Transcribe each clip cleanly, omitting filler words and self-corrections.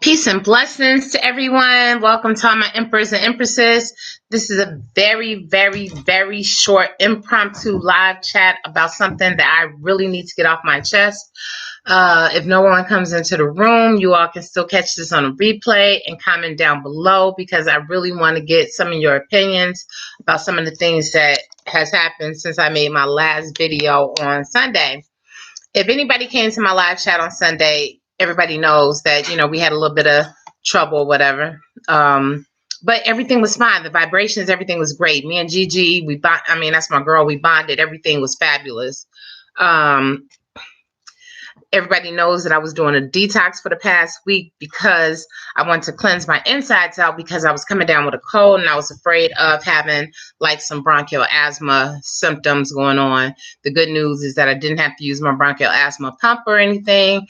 Peace and blessings to everyone. Welcome to all my Empress and Empresses. This is a very short impromptu live chat about something that I really need to get off my chest. If no one comes into the room, you all can still catch this on a replay and comment down below because I really want to get some of your opinions about some of the things that has happened since I made my last video on Sunday. If anybody came to my live chat on Sunday, everybody knows that, we had a little bit of trouble, whatever. But everything was fine. The vibrations, everything was great. Me and Gigi, that's my girl. We bonded. Everything was fabulous. Everybody knows that I was doing a detox for the past week because I wanted to cleanse my insides out because I was coming down with a cold and I was afraid of having like some bronchial asthma symptoms going on. The good news is that I didn't have to use my bronchial asthma pump or anything.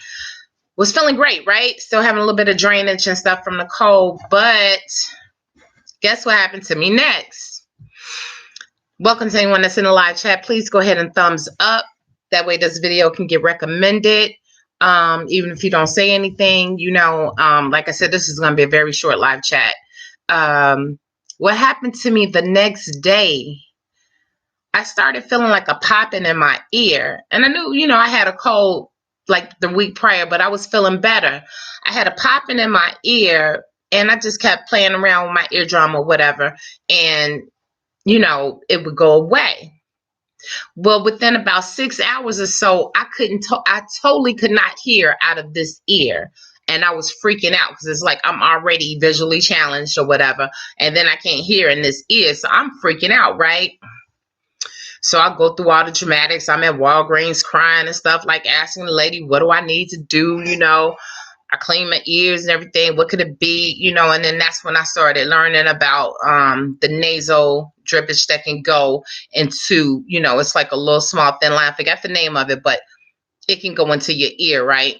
Was feeling great, right? Still having a little bit of drainage and stuff from the cold, but guess what happened to me next? Welcome to anyone that's in the live chat. Please go ahead and thumbs up. That way this video can get recommended. Even if you don't say anything, like I said, this is going to be a very short live chat. What happened to me the next day, I started feeling like a popping in my ear. And I knew, I had a cold like the week prior, but I was feeling better. I had a popping in my ear and I just kept playing around with my eardrum or whatever. And, it would go away. Well, within about 6 hours or so, I totally could not hear out of this ear. And I was freaking out because it's like I'm already visually challenged or whatever. And then I can't hear in this ear. So I'm freaking out, right? So I go through all the dramatics. I'm at Walgreens crying and stuff, like asking the lady, what do I need to do? I clean my ears and everything. What could it be? And then that's when I started learning about the nasal drippage that can go into, it's like a little small thin line. I forgot the name of it, but it can go into your ear, right?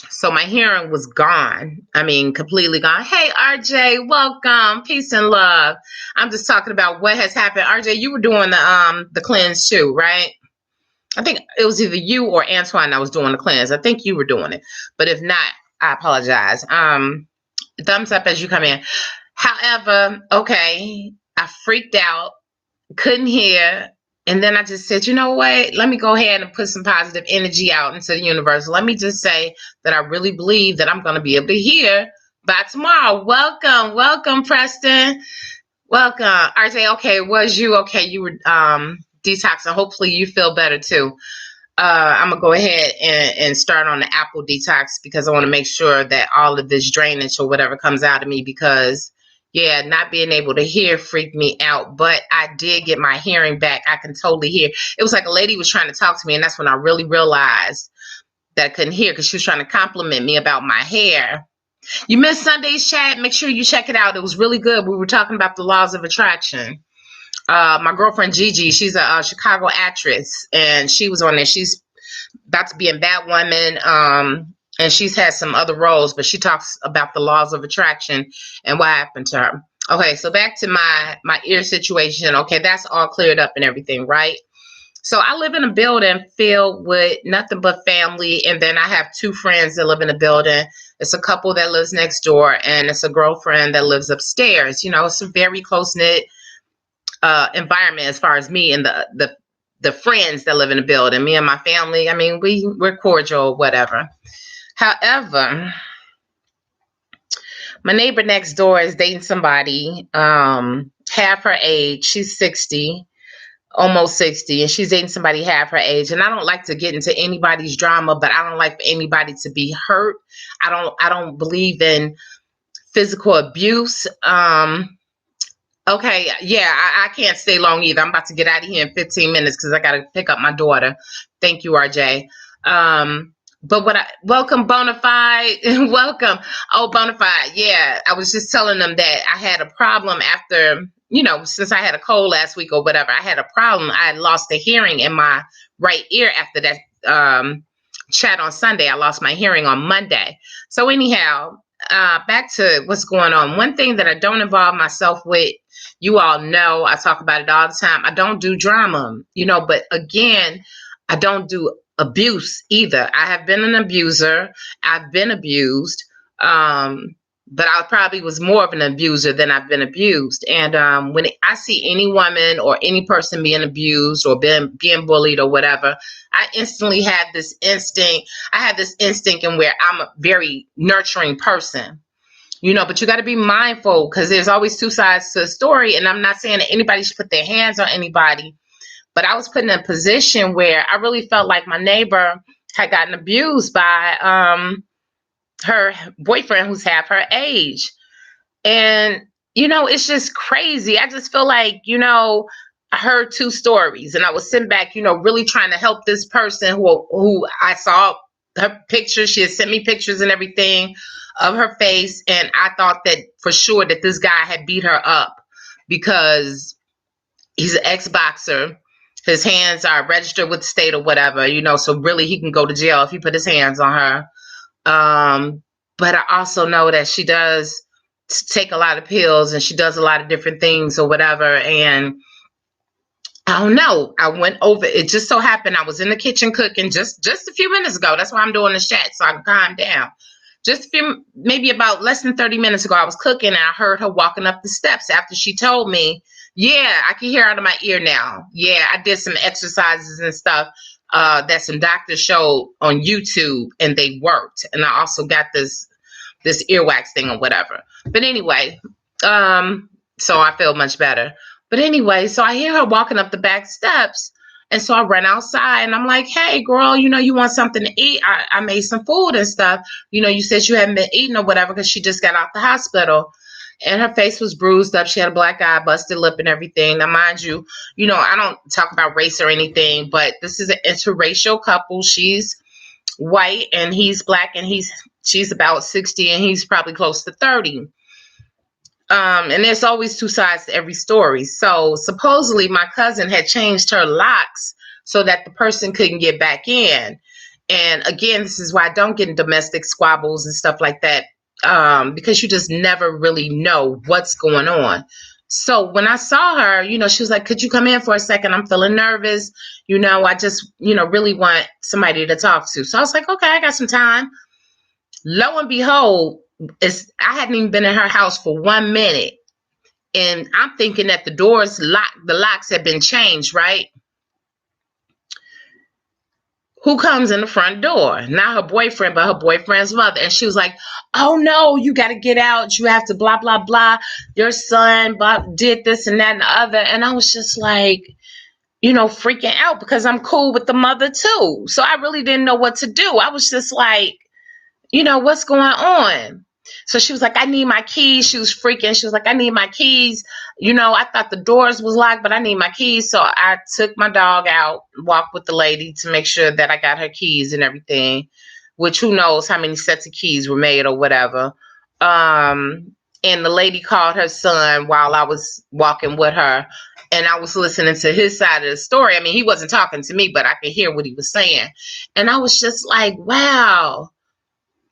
So my hearing was gone. Completely gone. Hey, RJ, welcome. Peace and love. I'm just talking about what has happened. RJ, you were doing the cleanse too, right? I think it was either you or Antoine that was doing the cleanse. I think you were doing it. But if not, I apologize. Thumbs up as you come in. However, okay, I freaked out, couldn't hear. And then I just said, you know what? Let me go ahead and put some positive energy out into the universe. Let me just say that I really believe that I'm going to be able to hear by tomorrow. Welcome, Preston. Welcome. RJ, okay, was you okay? You were detoxing. Hopefully you feel better too. I'm going to go ahead and start on the apple detox because I want to make sure that all of this drainage or whatever comes out of me because not being able to hear freaked me out, but I did get my hearing back. I can totally hear. It was like a lady was trying to talk to me, and that's when I really realized that I couldn't hear because she was trying to compliment me about my hair. You missed Sunday's chat. Make sure you check it out. It was really good. We were talking about the laws of attraction. My girlfriend Gigi, she's a Chicago actress, and she was on there. She's about to be in Batwoman. And she's had some other roles, but she talks about the laws of attraction and what happened to her. Okay, so back to my ear situation. Okay, that's all cleared up and everything, right? So I live in a building filled with nothing but family, and then I have two friends that live in the building. It's a couple that lives next door, and it's a girlfriend that lives upstairs. It's a very close-knit environment as far as me and the friends that live in the building. Me and my family, we're cordial, whatever. However, my neighbor next door is dating somebody half her age. She's 60, almost 60, and she's dating somebody half her age. And I don't like to get into anybody's drama, but I don't like for anybody to be hurt. I don't believe in physical abuse. Okay, yeah, I can't stay long either. I'm about to get out of here in 15 minutes because I got to pick up my daughter. Thank you, RJ. But welcome, Bonafide. Welcome. Oh, Bonafide. Yeah, I was just telling them that I had a problem after, since I had a cold last week or whatever, I had a problem. I had lost the hearing in my right ear after that chat on Sunday. I lost my hearing on Monday. So anyhow, back to what's going on. One thing that I don't involve myself with, you all know, I talk about it all the time. I don't do drama, but again, I don't do abuse either. I have been an abuser. I've been abused. But I probably was more of an abuser than I've been abused. And when I see any woman or any person being abused or being bullied or whatever, I instantly have this instinct. I have this instinct in where I'm a very nurturing person. But you got to be mindful because there's always two sides to the story. And I'm not saying that anybody should put their hands on anybody, but I was put in a position where I really felt like my neighbor had gotten abused by her boyfriend who's half her age. And, it's just crazy. I just feel like, I heard two stories and I was sitting back, really trying to help this person who I saw her pictures. She had sent me pictures and everything of her face. And I thought that for sure that this guy had beat her up because he's an ex-boxer. His hands are registered with the state or whatever, so really he can go to jail if he put his hands on her. But I also know that she does take a lot of pills and she does a lot of different things or whatever. And I don't know. I went over. It just so happened I was in the kitchen cooking just a few minutes ago. That's why I'm doing this chat so I can calm down. Maybe about less than 30 minutes ago, I was cooking and I heard her walking up the steps after she told me, yeah, I can hear out of my ear now. Yeah, I did some exercises and stuff that some doctors showed on YouTube and they worked. And I also got this earwax thing or whatever. But anyway, so I feel much better. But anyway, so I hear her walking up the back steps. And so I run outside and I'm like, hey, girl, you want something to eat? I made some food and stuff. You said you hadn't been eating or whatever because she just got out the hospital. And her face was bruised up. She had a black eye, busted lip and everything. Now, mind you, I don't talk about race or anything, but this is an interracial couple. She's white and he's black and she's about 60 and he's probably close to 30. And there's always two sides to every story. So supposedly my cousin had changed her locks so that the person couldn't get back in. And again, this is why I don't get in domestic squabbles and stuff like that, because you just never really know what's going on. So when I saw her, she was like, could you come in for a second? I'm feeling nervous. I just, really want somebody to talk to. So I was like, okay, I got some time. Lo and behold, I hadn't even been in her house for 1 minute. And I'm thinking that the locks had been changed, right? Who comes in the front door? Not her boyfriend, but her boyfriend's mother. And she was like, oh no, you got to get out. You have to blah, blah, blah. Your son did this and that and the other. And I was just like, freaking out because I'm cool with the mother too. So I really didn't know what to do. I was just like, what's going on? So she was like, I need my keys. She was freaking. She was like, I need my keys. I thought the doors was locked, but I need my keys. So I took my dog out, walked with the lady to make sure that I got her keys and everything, which who knows how many sets of keys were made or whatever. And the lady called her son while I was walking with her. And I was listening to his side of the story. I mean, he wasn't talking to me, but I could hear what he was saying. And I was just like, wow.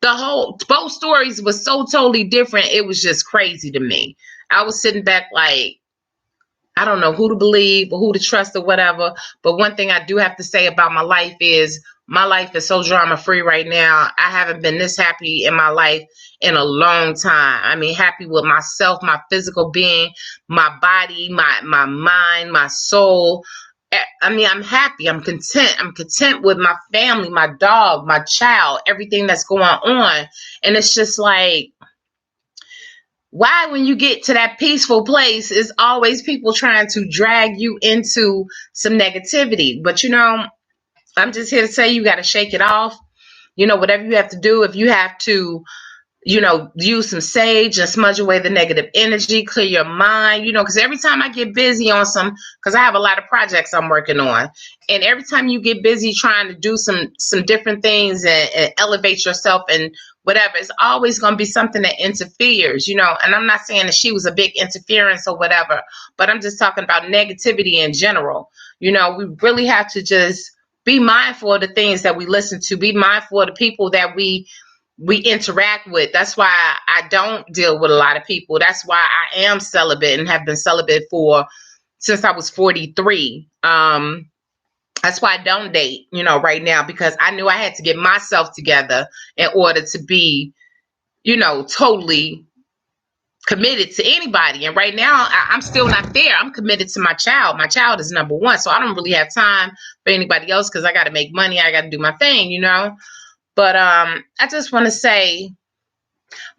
Both stories were so totally different. It was just crazy to me. I was sitting back like, I don't know who to believe or who to trust or whatever. But one thing I do have to say about my life is so drama free right now. I haven't been this happy in my life in a long time. I mean, happy with myself, my physical being, my body, my mind, my soul. I mean, I'm happy. I'm content. I'm content with my family, my dog, my child, everything that's going on. And it's just like, why, when you get to that peaceful place, is always people trying to drag you into some negativity. But, I'm just here to say you got to shake it off. Whatever you have to do, if you have to, use some sage and smudge away the negative energy, clear your mind, because every time I get busy on because I have a lot of projects I'm working on. And every time you get busy trying to do some different things and elevate yourself and whatever, it's always going to be something that interferes, and I'm not saying that she was a big interference or whatever, but I'm just talking about negativity in general. We really have to just be mindful of the things that we listen to, be mindful of the people that we interact with. That's why I don't deal with a lot of people. That's why I am celibate and have been celibate since I was 43. That's why I don't date, right now, because I knew I had to get myself together in order to be, totally committed to anybody. And right now, I'm still not there. I'm committed to my child. My child is number one. So I don't really have time for anybody else because I got to make money. I got to do my thing, But I just want to say,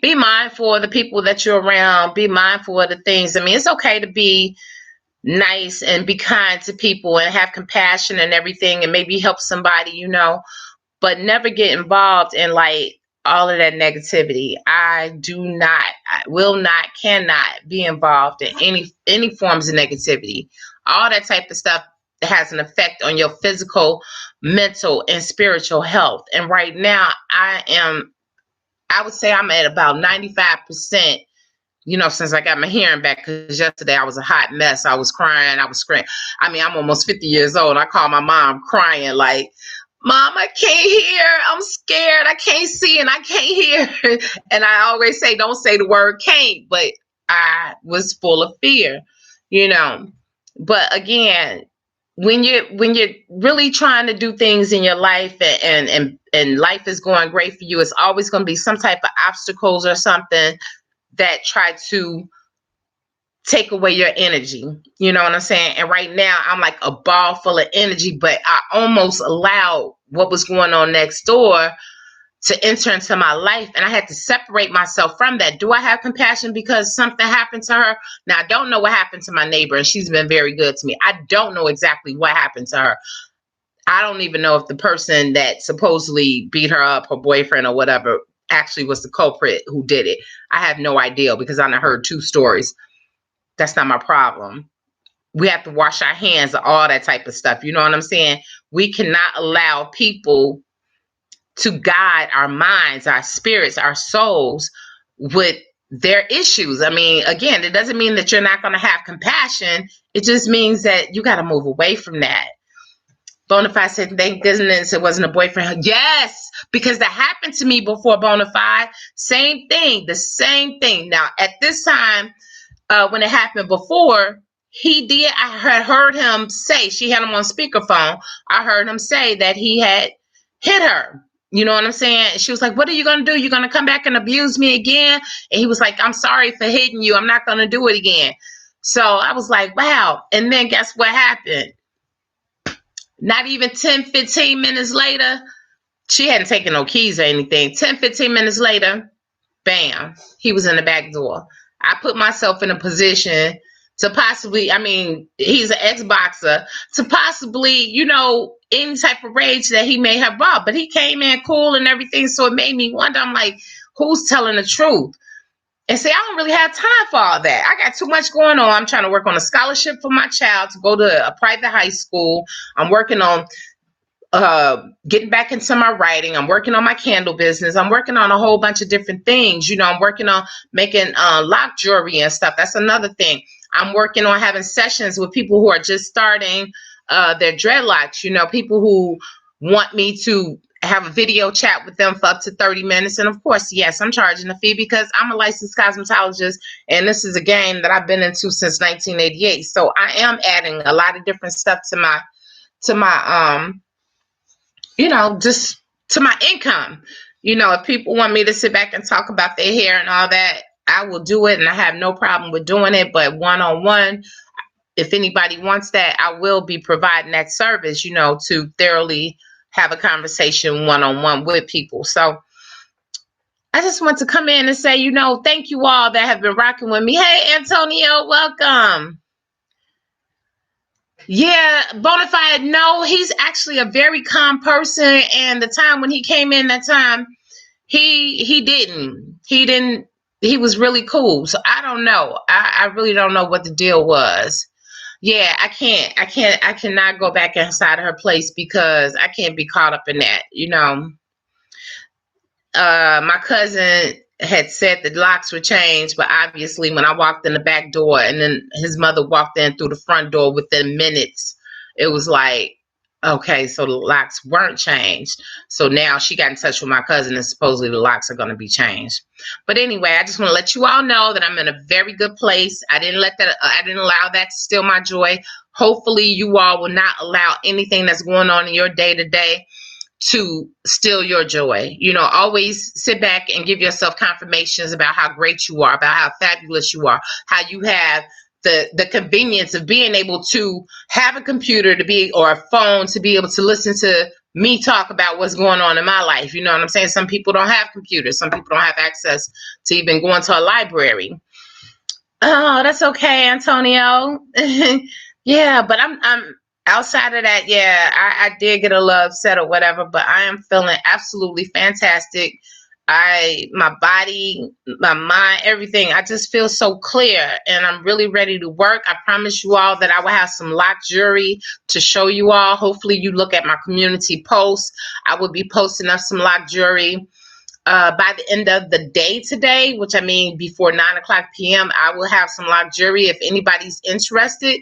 be mindful of the people that you're around. Be mindful of the things. I mean, it's okay to be nice and be kind to people and have compassion and everything and maybe help somebody, but never get involved in like all of that negativity. I will not, cannot be involved in any forms of negativity. All that type of stuff has an effect on your physical, mental, and spiritual health. And right now I would say I'm at about 95%, since I got my hearing back, because yesterday I was a hot mess. I was crying. I was screaming. I mean, I'm almost 50 years old. I call my mom crying like, Mom, I can't hear. I'm scared. I can't see and I can't hear. And I always say, don't say the word can't, but I was full of fear, But again, when you're really trying to do things in your life and life is going great for you, it's always going to be some type of obstacles or something that try to take away your energy. You know what I'm saying? And right now I'm like a ball full of energy, but I almost allowed what was going on next door to enter into my life. And I had to separate myself from that. Do I have compassion because something happened to her? Now, I don't know what happened to my neighbor, and she's been very good to me. I don't know exactly what happened to her. I don't even know if the person that supposedly beat her up, her boyfriend or whatever, actually was the culprit who did it. I have no idea because I heard two stories. That's not my problem. We have to wash our hands of all that type of stuff. You know what I'm saying? We cannot allow people to guide our minds, our spirits, our souls with their issues. I mean, again, it doesn't mean that you're not going to have compassion. It just means that you got to move away from that. Bonafide said, thank goodness it wasn't a boyfriend. Yes, because that happened to me before, Bonafide. Same thing, the same thing. Now, at this time, when it happened before, I had heard him say, she had him on speakerphone. I heard him say that he had hit her. You know what I'm saying? She was like, what are you going to do? You're going to come back and abuse me again? And he was like, I'm sorry for hitting you. I'm not going to do it again. So I was like, wow. And then guess what happened? Not even 10, 15 minutes later, she hadn't taken no keys or anything. 10, 15 minutes later, bam, he was in the back door. I put myself in a position to possibly, I mean, he's an ex-boxer, to possibly, any type of rage that he may have brought. But he came in cool and everything, so it made me wonder, I'm like, who's telling the truth? And see, I don't really have time for all that. I got too much going on. I'm trying to work on a scholarship for my child to go to a private high school. I'm working on getting back into my writing. I'm working on my candle business. I'm working on a whole bunch of different things. I'm working on making lock jewelry and stuff. That's another thing. I'm working on having sessions with people who are just starting their dreadlocks. People who want me to have a video chat with them for up to 30 minutes. And of course, yes, I'm charging a fee because I'm a licensed cosmetologist, and this is a game that I've been into since 1988. So I am adding a lot of different stuff to my just to my income. If people want me to sit back and talk about their hair and all that, I will do it, and I have no problem with doing it. But one-on-one, if anybody wants that, I will be providing that service, to thoroughly have a conversation one-on-one with people. So I just want to come in and say, thank you all that have been rocking with me. Hey, Antonio, welcome. Yeah, Bonafide, no, he's actually a very calm person. And the time when he came in that time, he was really cool. So I don't know. I really don't know what the deal was. Yeah, I cannot go back inside her place because I can't be caught up in that. My cousin had said the locks were changed, but obviously when I walked in the back door and then his mother walked in through the front door within minutes, it was like, okay, so the locks weren't changed. So now she got in touch with my cousin and supposedly the locks are going to be changed. But anyway, I just want to let you all know that I'm in a very good place. I didn't allow that to steal my joy. Hopefully you all will not allow anything that's going on in your day to day to steal your joy. You know, always sit back and give yourself confirmations about how great you are, about how fabulous you are, how you have the convenience of being able to have a computer to be, or a phone to be able to listen to me talk about what's going on in my life. You know what I'm saying? Some people don't have computers. Some people don't have access to even going to a library. Oh, that's okay, Antonio. Yeah, but I'm outside of that. Yeah, I did get a love set or whatever, but I am feeling absolutely fantastic. My body, my mind, everything. I just feel so clear, and I'm really ready to work. I promise you all that I will have some locked jewelry to show you all. Hopefully, you look at my community posts. I will be posting up some locked jewelry by the end of the day today, which I mean before 9 o'clock p.m. I will have some locked jewelry. If anybody's interested,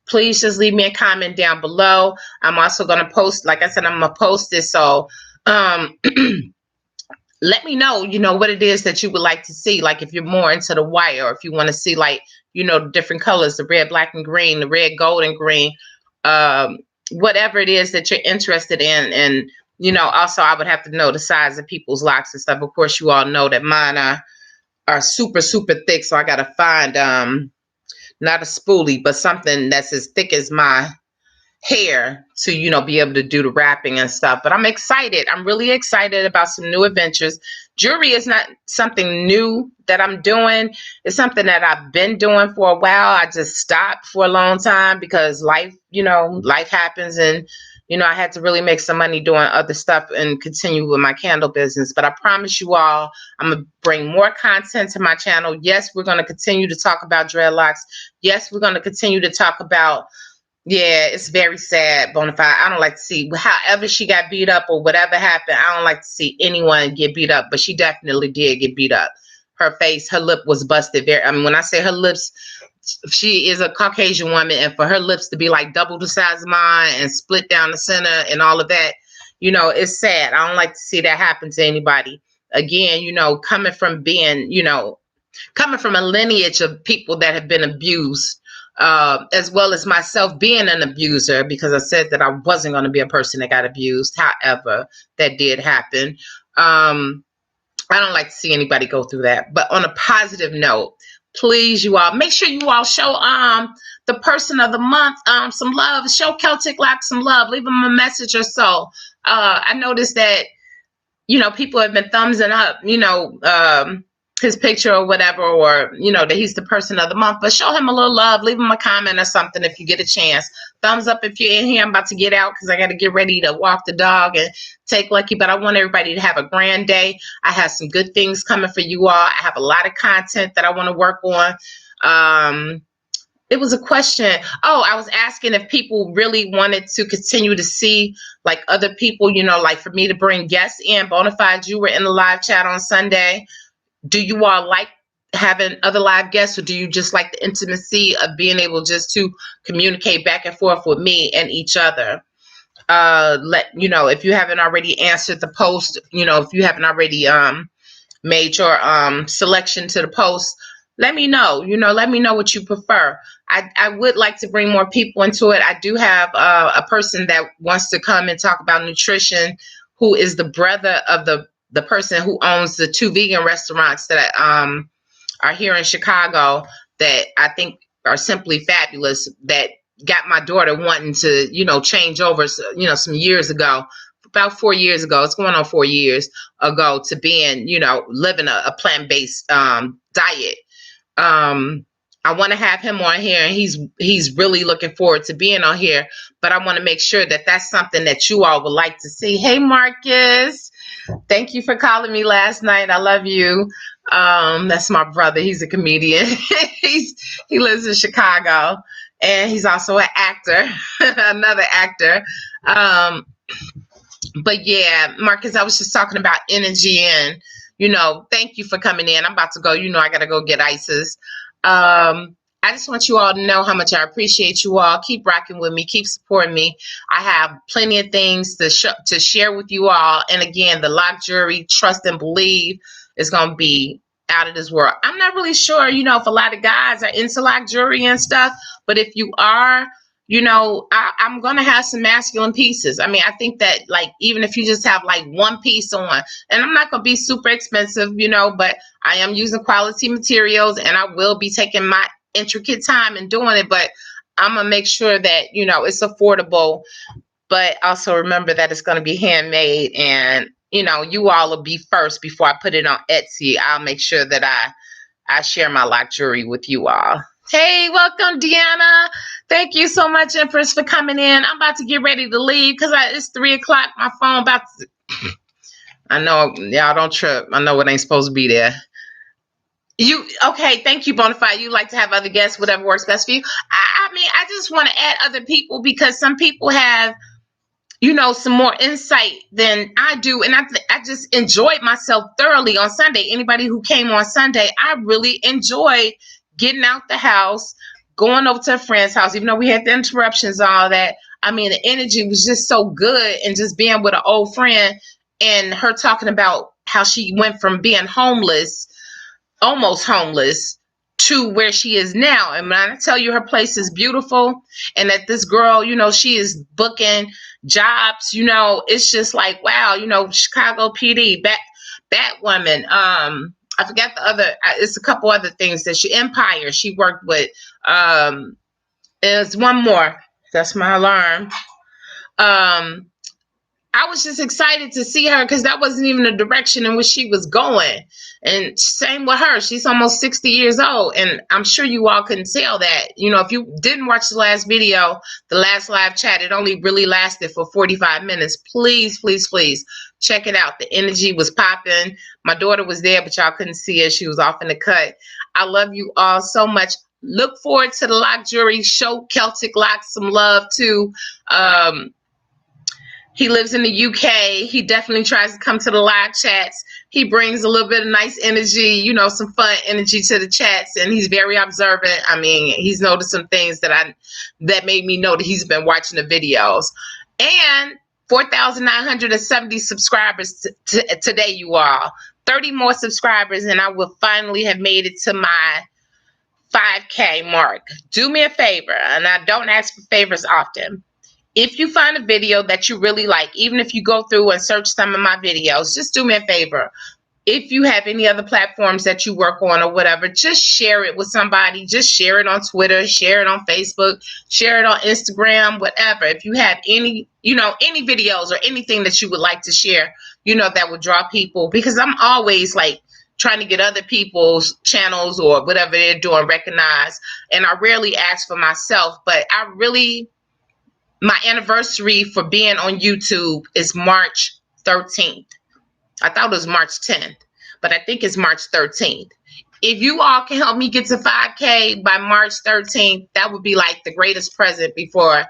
please just leave me a comment down below. I'm also going to post, like I said, I'm going to post this. So um, let me know, you know, what it is that you would like to see. Like if you're more into the white, or if you want to see, like, you know, different colors, the red, black, and green, the red, gold, and green, um, whatever it is that you're interested in. And, you know, also I would have to know the size of people's locks and stuff. Of course, you all know that mine are super, super thick. So I got to find, not a spoolie, but something that's as thick as my hair to, you know, be able to do the wrapping and stuff. But I'm excited. I'm really excited about some new adventures. Jewelry is not something new that I'm doing. It's something that I've been doing for a while. I just stopped for a long time because life, you know, life happens, and, you know, I had to really make some money doing other stuff and continue with my candle business. But I promise you all, I'm going to bring more content to my channel. Yes, we're going to continue to talk about dreadlocks. Yes, we're going to continue to talk about, yeah, it's very sad, Bonafide. I don't like to see, however she got beat up or whatever happened, I don't like to see anyone get beat up, but she definitely did get beat up. Her face, her lip was busted. I mean, when I say her lips, she is a Caucasian woman, and for her lips to be like double the size of mine and split down the center and all of that, you know, it's sad. I don't like to see that happen to anybody. Again, you know, coming from being, you know, coming from a lineage of people that have been abused, as well as myself being an abuser, because I said that I wasn't going to be a person that got abused. However, that did happen. I don't like to see anybody go through that. But on a positive note, please, you all, make sure you all show the person of the month some love. Show Celtic Lock some love. Leave them a message or so. I noticed that, you know, people have been thumbsing up, you know, his picture or whatever, or, you know, that he's the person of the month. But show him a little love. Leave him a comment or something if you get a chance. Thumbs up if you're in here. I'm about to get out because I got to get ready to walk the dog and take Lucky. But I want everybody to have a grand day. I have some good things coming for you all. I have a lot of content that I want to work on. It was a question. Oh, I was asking if people really wanted to continue to see like other people, you know, like for me to bring guests in. Bonafide, you were in the live chat on Sunday. Do you all like having other live guests, or do you just like the intimacy of being able just to communicate back and forth with me and each other? Let you know if you haven't already answered the post, you know, if you haven't already made your selection to the post, let me know. You know, let me know what you prefer. I would like to bring more people into it. I do have a person that wants to come and talk about nutrition, who is the brother of the person who owns the 2 vegan restaurants that are here in Chicago that I think are simply fabulous, that got my daughter wanting to, you know, change over, you know, some years ago, about 4 years ago. It's going on 4 years ago, to being, you know, living a plant-based diet. I want to have him on here, and he's really looking forward to being on here, but I want to make sure that that's something that you all would like to see. Hey, Marcus. Thank you for calling me last night. I love you. That's my brother. He's a comedian. He lives in Chicago, and he's also an actor, another actor. But yeah, Marcus, I was just talking about energy, and, you know, thank you for coming in. I'm about to go. You know, I got to go get ices. I just want you all to know how much I appreciate you all. Keep rocking with me. Keep supporting me. I have plenty of things to share with you all. And again, the lock jewelry, trust and believe, is going to be out of this world. I'm not really sure, you know, if a lot of guys are into lock jewelry and stuff, but if you are, I'm going to have some masculine pieces. I mean, I think that, like, even if you just have like one piece on, and I'm not going to be super expensive, but I am using quality materials, and I will be taking my intricate time in doing it, but I'm going to make sure that, it's affordable, but also remember that it's going to be handmade, and, you all will be first before I put it on Etsy. I'll make sure that I share my lock jewelry with you all. Hey, welcome, Deanna. Thank you so much, Empress, for coming in. I'm about to get ready to leave because it's 3 o'clock. My phone about to... I know, y'all don't trip. I know it ain't supposed to be there. Okay, thank you, Bonafide. You like to have other guests, whatever works best for you. I mean, I just want to add other people because some people have some more insight than I do. And I just enjoyed myself thoroughly on Sunday. Anybody who came on Sunday, I really enjoyed getting out the house, going over to a friend's house, even though we had the interruptions and all that. I mean, the energy was just so good, and just being with an old friend and her talking about how she went from being homeless, almost homeless, to where she is now. And when I tell you her place is beautiful, and that this girl, she is booking jobs, it's just like, wow, Chicago PD, Batwoman, I forgot the other, it's a couple other things that Empire, she worked with. There's one more. That's my alarm. I was just excited to see her because that wasn't even the direction in which she was going. And same with her. She's almost 60 years old. And I'm sure you all couldn't tell that. If you didn't watch the last video, the last live chat, it only really lasted for 45 minutes. Please, please, please check it out. The energy was popping. My daughter was there, but y'all couldn't see her. She was off in the cut. I love you all so much. Look forward to the lock jewelry show. Celtic Locks, some love too. He lives in the UK. He definitely tries to come to the live chats. He brings a little bit of nice energy, some fun energy to the chats, and he's very observant. I mean, he's noticed some things that made me know that he's been watching the videos. And 4,970 subscribers today, you all. 30 more subscribers, and I will finally have made it to my 5K mark. Do me a favor, and I don't ask for favors often. If you find a video that you really like, even if you go through and search some of my videos, just do me a favor. If you have any other platforms that you work on or whatever, just share it with somebody. Just share it on Twitter, share it on Facebook, share it on Instagram, whatever. If you have any videos or anything that you would like to share, that would draw people, because I'm always like trying to get other people's channels or whatever they're doing recognized. And I rarely ask for myself, but my anniversary for being on YouTube is March 13th. I thought it was March 10th, but I think it's March 13th. If you all can help me get to 5K by March 13th, that would be like the greatest present before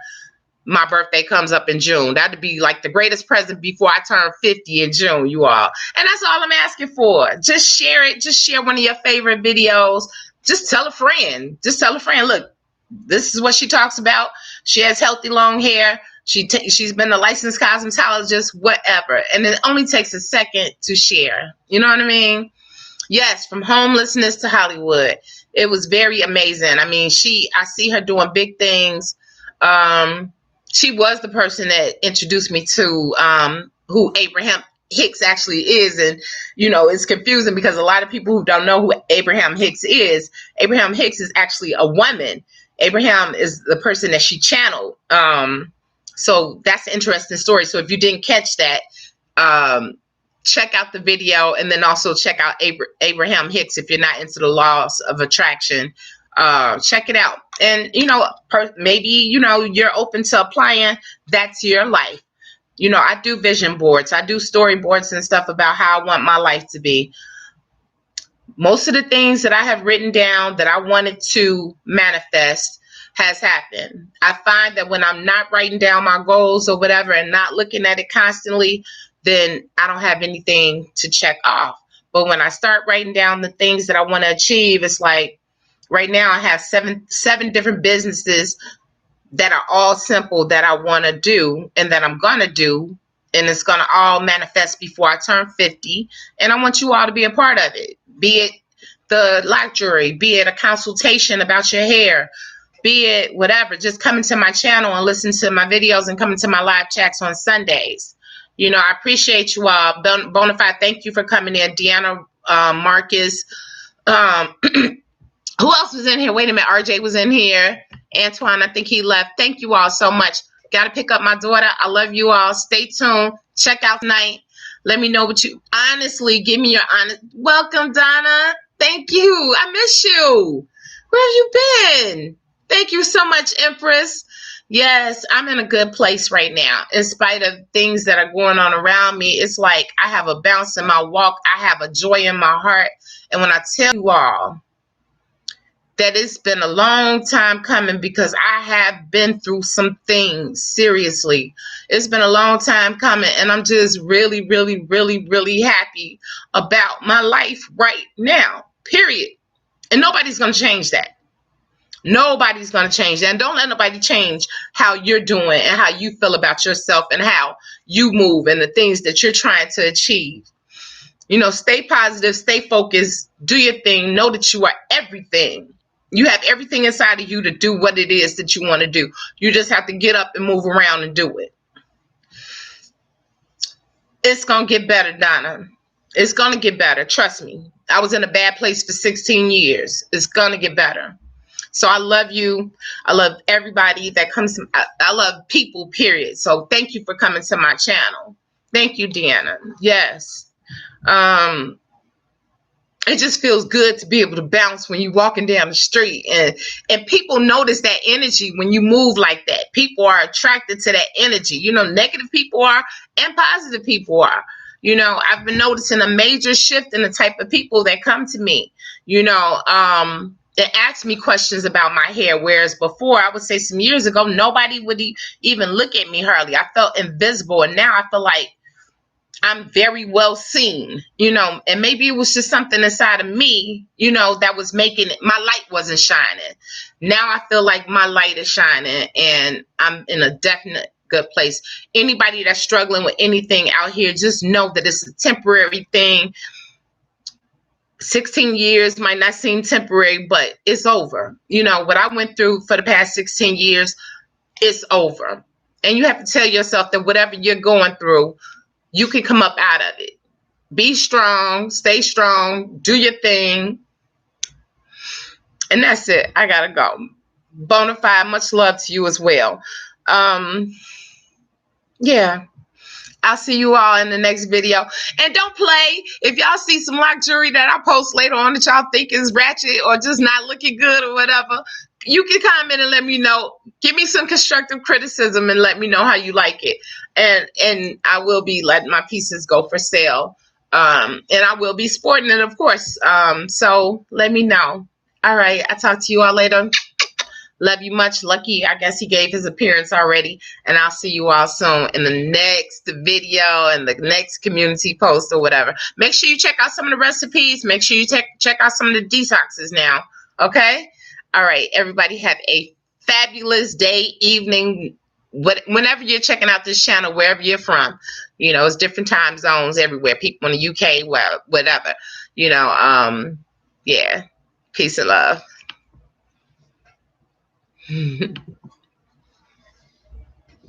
my birthday comes up in June. That'd be like the greatest present before I turn 50 in June, you all. And that's all I'm asking for. Just share it. Just share one of your favorite videos. Just tell a friend. Look, this is what she talks about. She has healthy long hair. She's been a licensed cosmetologist, whatever. And it only takes a second to share. You know what I mean? Yes, from homelessness to Hollywood. It was very amazing. I mean, I see her doing big things. She was the person that introduced me to who Abraham Hicks actually is. And, it's confusing because a lot of people who don't know who Abraham Hicks is actually a woman. Abraham is the person that she channeled. So that's an interesting story. So if you didn't catch that, check out the video, and then also check out Abraham Hicks if you're not into the laws of attraction. Check it out. And, maybe, you're open to applying that to your life. I do vision boards. I do storyboards and stuff about how I want my life to be. Most of the things that I have written down that I wanted to manifest has happened. I find that when I'm not writing down my goals or whatever and not looking at it constantly, then I don't have anything to check off. But when I start writing down the things that I want to achieve, it's like right now I have seven different businesses that are all simple that I want to do and that I'm going to do. And it's going to all manifest before I turn 50. And I want you all to be a part of it. Be it the lock jewelry, be it a consultation about your hair, be it whatever, just coming to my channel and listen to my videos and coming to my live chats on Sundays. You know, I appreciate you all. Bonafide, thank you for coming in. Deanna, Marcus, who else was in here? Wait a minute. RJ was in here. Antoine, I think he left. Thank you all so much. Got to pick up my daughter. I love you all. Stay tuned. Check out tonight. Let me know what you honestly give me your honest. Welcome, Donna. Thank you. I miss you. Where have you been? Thank you so much, Empress. Yes, I'm in a good place right now. In spite of things that are going on around me, it's like I have a bounce in my walk. I have a joy in my heart. And when I tell you all that it's been a long time coming, because I have been through some things, seriously. It's been a long time coming, and I'm just really, really, really, really happy about my life right now, period. And nobody's going to change that. Nobody's going to change that. And don't let nobody change how you're doing and how you feel about yourself and how you move and the things that you're trying to achieve. You know, stay positive, stay focused, do your thing, know that you are everything. You have everything inside of you to do what it is that you want to do. You just have to get up and move around and do it. It's going to get better, Donna. It's going to get better. Trust me. I was in a bad place for 16 years. It's going to get better. So I love you. I love everybody that comes. I love people, period. So thank you for coming to my channel. Thank you, Deanna. Yes. It just feels good to be able to bounce when you're walking down the street, and people notice that energy when you move like that. People are attracted to that energy. You know, negative people are and positive people are. You know, I've been noticing a major shift in the type of people that come to me, you know, and ask me questions about my hair. Whereas before, I would say some years ago, nobody would even look at me hardly. I felt invisible. And now I feel like I'm very well seen, you know, and maybe it was just something inside of me, you know, that was making it, my light wasn't shining. Now I feel like my light is shining, and I'm in a definite good place. Anybody that's struggling with anything out here, just know that it's a temporary thing. 16 years might not seem temporary, but it's over. You know, what I went through for the past 16 years, it's over. And you have to tell yourself that whatever you're going through, you can come up out of it. Be strong, stay strong, do your thing. And that's it. I gotta go. Bonafide, much love to you as well. Yeah. I'll see you all in the next video. And don't play. If y'all see some lock jewelry that I post later on that y'all think is ratchet or just not looking good or whatever, you can comment and let me know. Give me some constructive criticism and let me know how you like it. And I will be letting my pieces go for sale. And I will be sporting it, of course. So let me know. All right. I'll talk to you all later. Love you much. Lucky, I guess he gave his appearance already. And I'll see you all soon in the next video and the next community post or whatever. Make sure you check out some of the recipes. Make sure you check out some of the detoxes now. Okay? All right. Everybody have a fabulous day, evening, whenever you're checking out this channel, wherever you're from. You know, it's different time zones everywhere. People in the UK, well, whatever. You know, yeah. Peace and love.